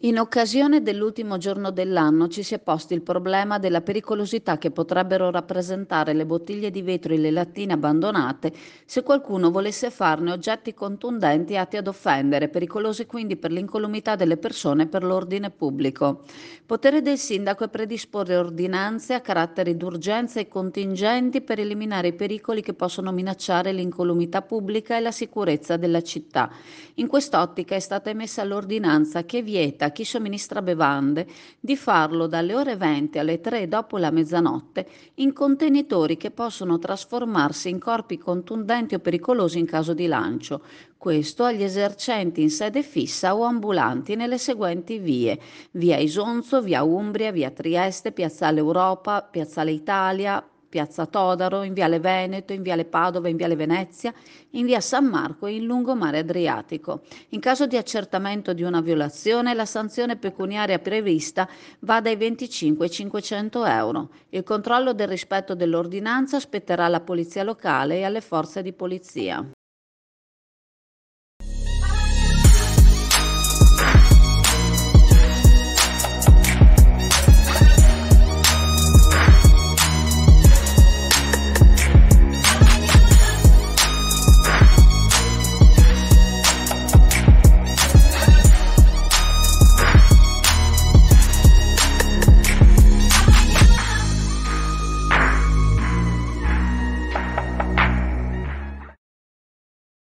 In occasione dell'ultimo giorno dell'anno ci si è posti il problema della pericolosità che potrebbero rappresentare le bottiglie di vetro e le lattine abbandonate se qualcuno volesse farne oggetti contundenti atti ad offendere, pericolosi quindi per l'incolumità delle persone e per l'ordine pubblico. Potere del sindaco è predisporre ordinanze a carattere d'urgenza e contingenti per eliminare i pericoli che possono minacciare l'incolumità pubblica e la sicurezza della città. In quest'ottica è stata emessa l'ordinanza che vieta a chi somministra bevande di farlo dalle ore 20 alle 3 dopo la mezzanotte in contenitori che possono trasformarsi in corpi contundenti o pericolosi in caso di lancio. Questo agli esercenti in sede fissa o ambulanti nelle seguenti vie: via Isonzo, via Umbria, via Trieste, piazzale Europa, piazzale Italia, piazza Todaro, in viale Veneto, in viale Padova, in viale Venezia, in via San Marco e in lungomare Adriatico. In caso di accertamento di una violazione, la sanzione pecuniaria prevista va dai 25 ai 500 euro. Il controllo del rispetto dell'ordinanza spetterà alla polizia locale e alle forze di polizia.